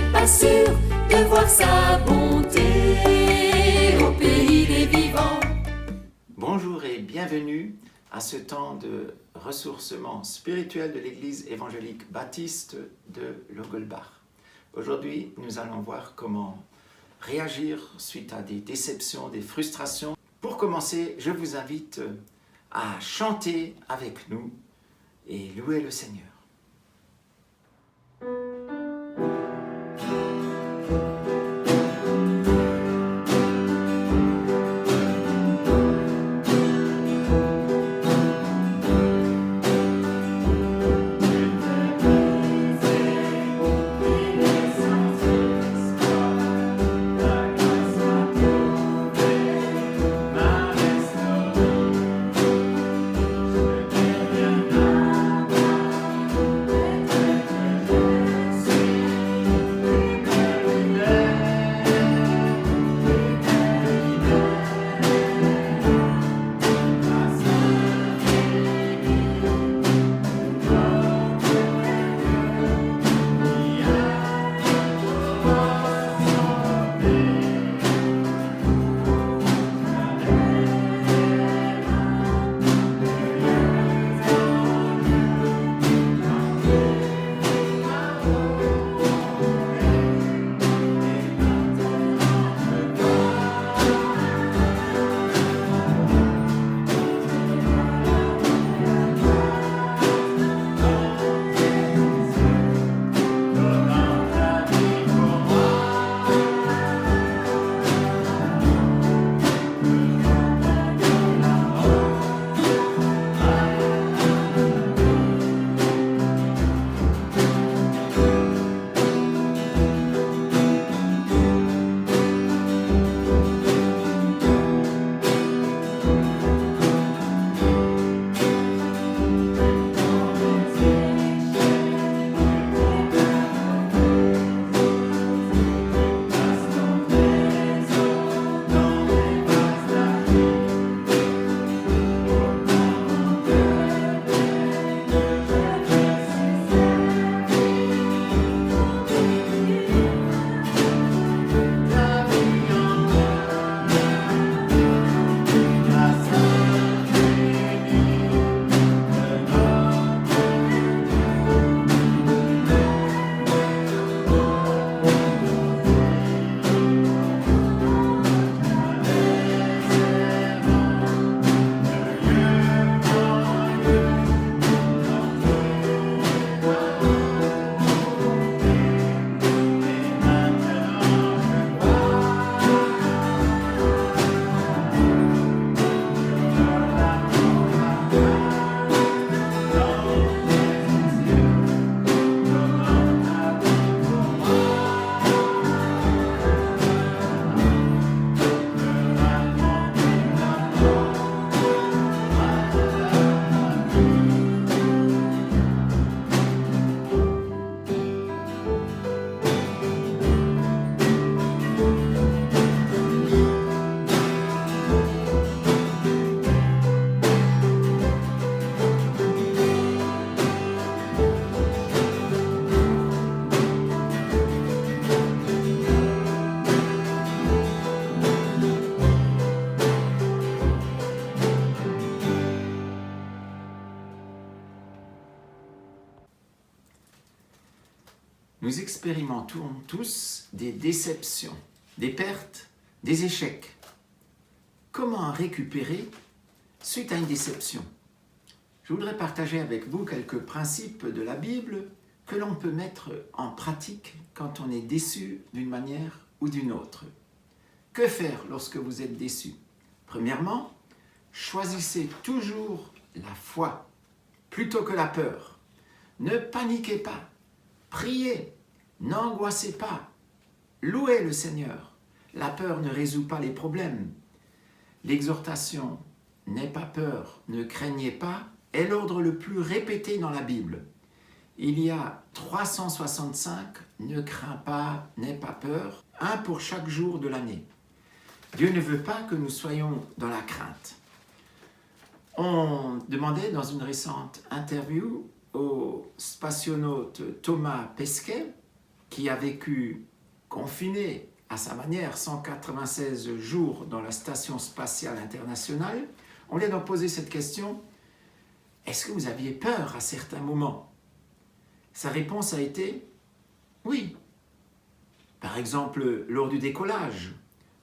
n'est pas sûr de voir sa bonté au pays des vivants. Bonjour et bienvenue à ce temps de ressourcement spirituel de l'Église évangélique baptiste de Logelbach. Aujourd'hui, nous allons voir comment réagir suite à des déceptions, des frustrations. Pour commencer, je vous invite à chanter avec nous et louer le Seigneur. Nous expérimentons tous des déceptions, des pertes, des échecs. Comment récupérer suite à une déception? Je voudrais partager avec vous quelques principes de la Bible que l'on peut mettre en pratique quand on est déçu d'une manière ou d'une autre. Que faire lorsque vous êtes déçu? Premièrement, choisissez toujours la foi plutôt que la peur. Ne paniquez pas. Priez, n'angoissez pas, louez le Seigneur. La peur ne résout pas les problèmes. L'exhortation « n'aie pas peur, ne craignez pas » est l'ordre le plus répété dans la Bible. Il y a 365 « ne crains pas, n'aie pas peur », un pour chaque jour de l'année. Dieu ne veut pas que nous soyons dans la crainte. On demandait dans une récente interview au spationaute Thomas Pesquet qui a vécu confiné à sa manière 196 jours dans la Station spatiale internationale, on lui a donc posé cette question: est-ce que vous aviez peur à certains moments? Sa réponse a été oui. Par exemple, lors du décollage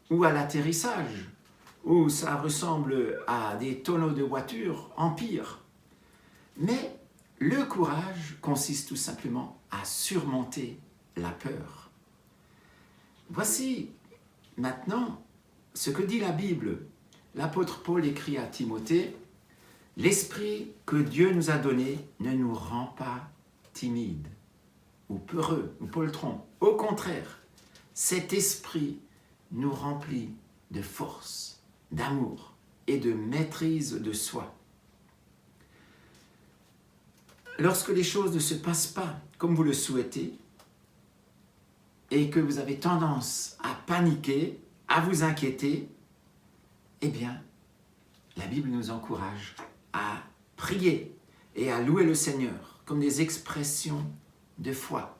ou à l'atterrissage, où ça ressemble à des tonneaux de voitures en pire. Mais le courage consiste tout simplement à surmonter la peur. Voici maintenant ce que dit la Bible. L'apôtre Paul écrit à Timothée: « L'esprit que Dieu nous a donné ne nous rend pas timides ou peureux ou poltrons. Au contraire, cet esprit nous remplit de force, d'amour et de maîtrise de soi. » Lorsque les choses ne se passent pas comme vous le souhaitez et que vous avez tendance à paniquer, à vous inquiéter, eh bien, la Bible nous encourage à prier et à louer le Seigneur comme des expressions de foi.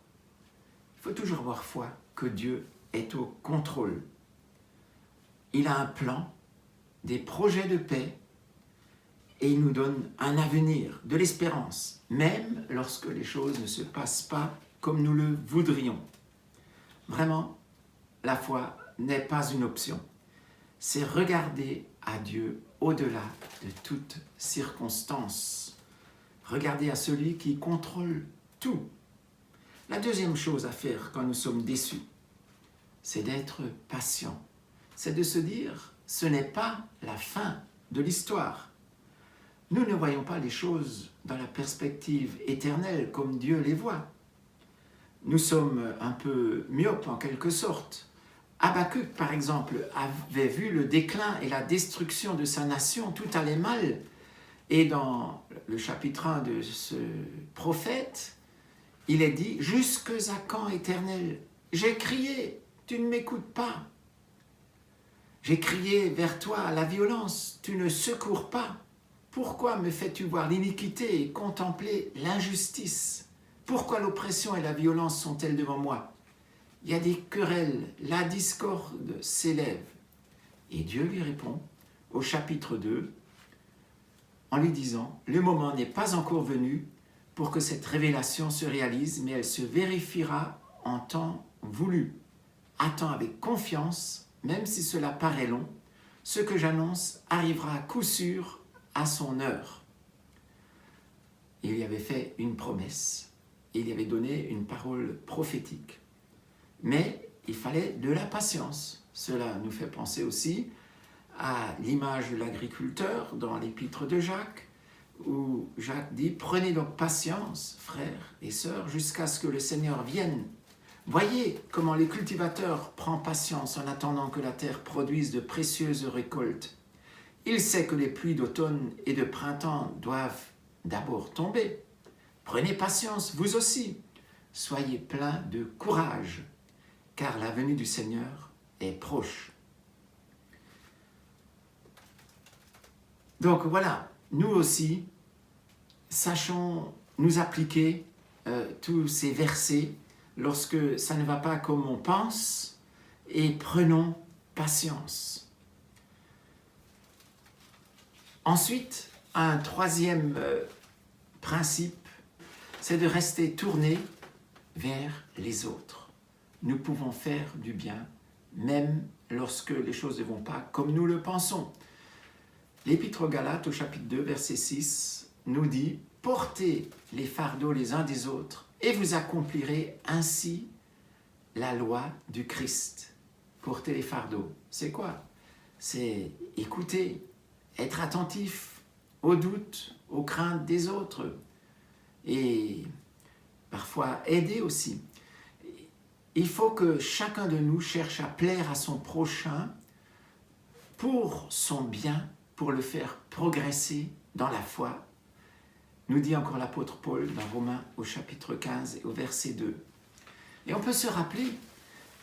Il faut toujours avoir foi que Dieu est au contrôle. Il a un plan, des projets de paix, et il nous donne un avenir, de l'espérance, même lorsque les choses ne se passent pas comme nous le voudrions. Vraiment, la foi n'est pas une option. C'est regarder à Dieu au-delà de toute circonstance. Regarder à celui qui contrôle tout. La deuxième chose à faire quand nous sommes déçus, c'est d'être patient. C'est de se dire, ce n'est pas la fin de l'histoire. Nous ne voyons pas les choses dans la perspective éternelle comme Dieu les voit. Nous sommes un peu myopes en quelque sorte. Habakkuk, par exemple, avait vu le déclin et la destruction de sa nation, tout allait mal. Et dans le chapitre 1 de ce prophète, il est dit « Jusque à quand, Éternel? J'ai crié, tu ne m'écoutes pas. J'ai crié vers toi à la violence, tu ne secours pas. Pourquoi me fais-tu voir l'iniquité et contempler l'injustice? Pourquoi l'oppression et la violence sont-elles devant moi? Il y a des querelles, la discorde s'élève. » Et Dieu lui répond au chapitre 2 en lui disant « Le moment n'est pas encore venu pour que cette révélation se réalise, mais elle se vérifiera en temps voulu. Attends avec confiance, même si cela paraît long, ce que j'annonce arrivera à coup sûr à son heure. » Il lui avait fait une promesse, il lui avait donné une parole prophétique. Mais il fallait de la patience. Cela nous fait penser aussi à l'image de l'agriculteur dans l'épître de Jacques, où Jacques dit « Prenez donc patience, frères et sœurs, jusqu'à ce que le Seigneur vienne. Voyez comment les cultivateurs prennent patience en attendant que la terre produise de précieuses récoltes. Il sait que les pluies d'automne et de printemps doivent d'abord tomber. Prenez patience, vous aussi. Soyez pleins de courage, car la venue du Seigneur est proche. » Donc voilà, nous aussi, sachons nous appliquer tous ces versets lorsque ça ne va pas comme on pense et prenons patience. Ensuite, un troisième principe, c'est de rester tourné vers les autres. Nous pouvons faire du bien, même lorsque les choses ne vont pas comme nous le pensons. L'Épître aux Galates, au chapitre 2, verset 6, nous dit « Portez les fardeaux les uns des autres, et vous accomplirez ainsi la loi du Christ. » Porter les fardeaux, c'est quoi? C'est écouter, être attentif aux doutes, aux craintes des autres, et parfois aider aussi. Il faut que chacun de nous cherche à plaire à son prochain pour son bien, pour le faire progresser dans la foi, nous dit encore l'apôtre Paul dans Romains au chapitre 15 et au verset 2. Et on peut se rappeler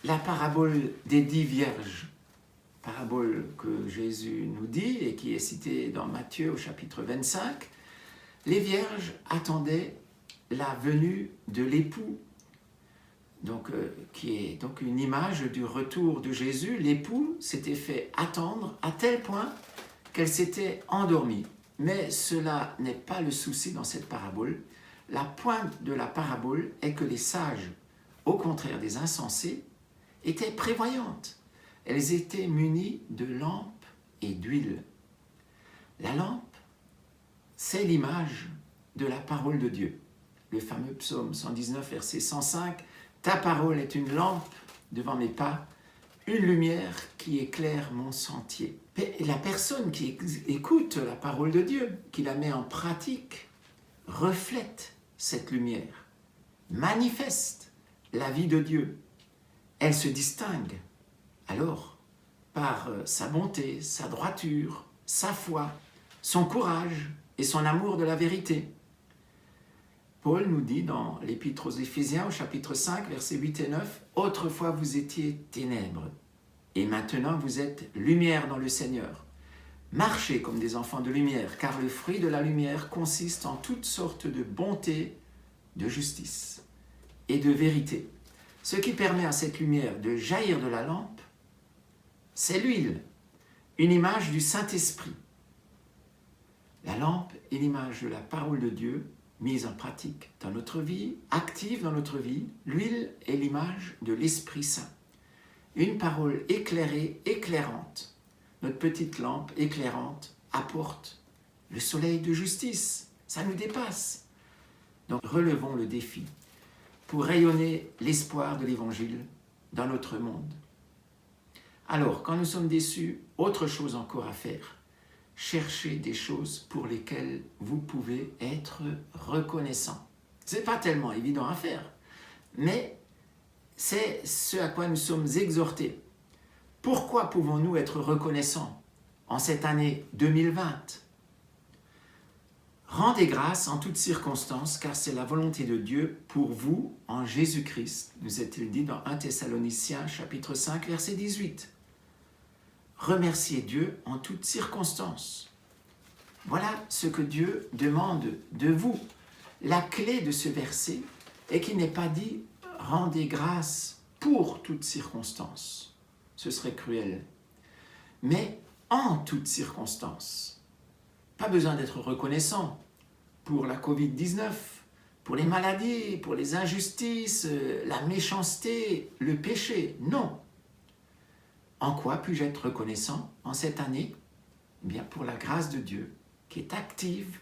la parabole des 10 vierges, parabole que Jésus nous dit et qui est citée dans Matthieu au chapitre 25. Les vierges attendaient la venue de l'époux. qui est donc une image du retour de Jésus. L'époux s'était fait attendre à tel point qu'elle s'était endormie. Mais cela n'est pas le souci dans cette parabole. La pointe de la parabole est que les sages, au contraire des insensés, étaient prévoyantes. Elles étaient munies de lampes et d'huile. La lampe, c'est l'image de la parole de Dieu. Le fameux psaume 119, verset 105, « Ta parole est une lampe devant mes pas, une lumière qui éclaire mon sentier. » La personne qui écoute la parole de Dieu, qui la met en pratique, reflète cette lumière, manifeste la vie de Dieu. Elle se distingue alors par sa bonté, sa droiture, sa foi, son courage et son amour de la vérité. Paul nous dit dans l'Épître aux Éphésiens, au chapitre 5, versets 8 et 9, « Autrefois vous étiez ténèbres, et maintenant vous êtes lumière dans le Seigneur. Marchez comme des enfants de lumière, car le fruit de la lumière consiste en toutes sortes de bonté, de justice et de vérité. Ce qui permet à cette lumière de jaillir de la lampe, c'est l'huile, une image du Saint-Esprit. La lampe est l'image de la parole de Dieu mise en pratique dans notre vie, active dans notre vie. L'huile est l'image de l'Esprit Saint. Une parole éclairée, éclairante. Notre petite lampe éclairante apporte le soleil de justice. Ça nous dépasse. Donc relevons le défi pour rayonner l'espoir de l'Évangile dans notre monde. Alors, quand nous sommes déçus, autre chose encore à faire. Cherchez des choses pour lesquelles vous pouvez être reconnaissant. Ce n'est pas tellement évident à faire, mais c'est ce à quoi nous sommes exhortés. Pourquoi pouvons-nous être reconnaissants en cette année 2020 ? Rendez grâce en toutes circonstances, car c'est la volonté de Dieu pour vous en Jésus-Christ, nous est-il dit dans 1 Thessaloniciens chapitre 5, verset 18. Remerciez Dieu en toutes circonstances. Voilà ce que Dieu demande de vous. La clé de ce verset est qu'il n'est pas dit « rendez grâce pour toutes circonstances ». Ce serait cruel. Mais en toutes circonstances. Pas besoin d'être reconnaissant pour la Covid-19, pour les maladies, pour les injustices, la méchanceté, le péché. Non. En quoi puis-je être reconnaissant en cette année ? Eh bien, pour la grâce de Dieu qui est active,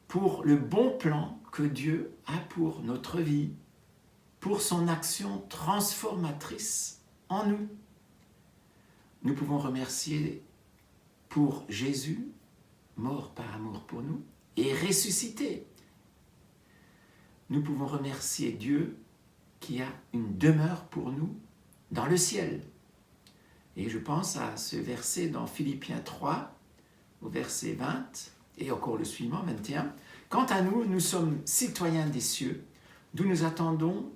pour le bon plan que Dieu a pour notre vie, pour son action transformatrice en nous. Nous pouvons remercier pour Jésus, mort par amour pour nous, et ressuscité. Nous pouvons remercier Dieu qui a une demeure pour nous dans le ciel. Et je pense à ce verset dans Philippiens 3, au verset 20, et encore le suivant, 21. Quant à nous, nous sommes citoyens des cieux, d'où nous attendons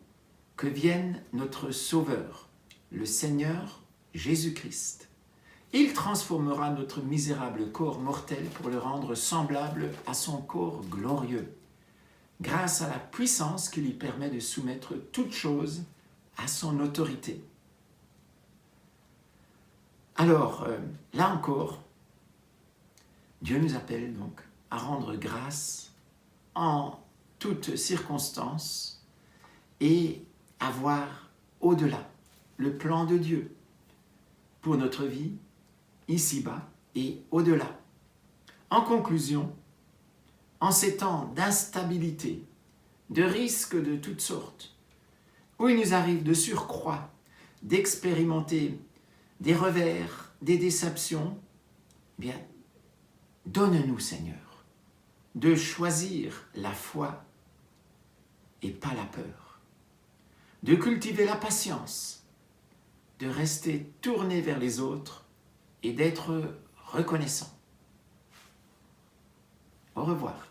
que vienne notre Sauveur, le Seigneur Jésus-Christ. Il transformera notre misérable corps mortel pour le rendre semblable à son corps glorieux, grâce à la puissance qui lui permet de soumettre toutes choses à son autorité. Alors, là encore, Dieu nous appelle donc à rendre grâce en toutes circonstances et à voir au-delà le plan de Dieu pour notre vie, ici-bas et au-delà. En conclusion, en ces temps d'instabilité, de risques de toutes sortes, où il nous arrive de surcroît d'expérimenter des revers, des déceptions, eh bien, donne-nous, Seigneur, de choisir la foi et pas la peur, de cultiver la patience, de rester tourné vers les autres et d'être reconnaissant. Au revoir.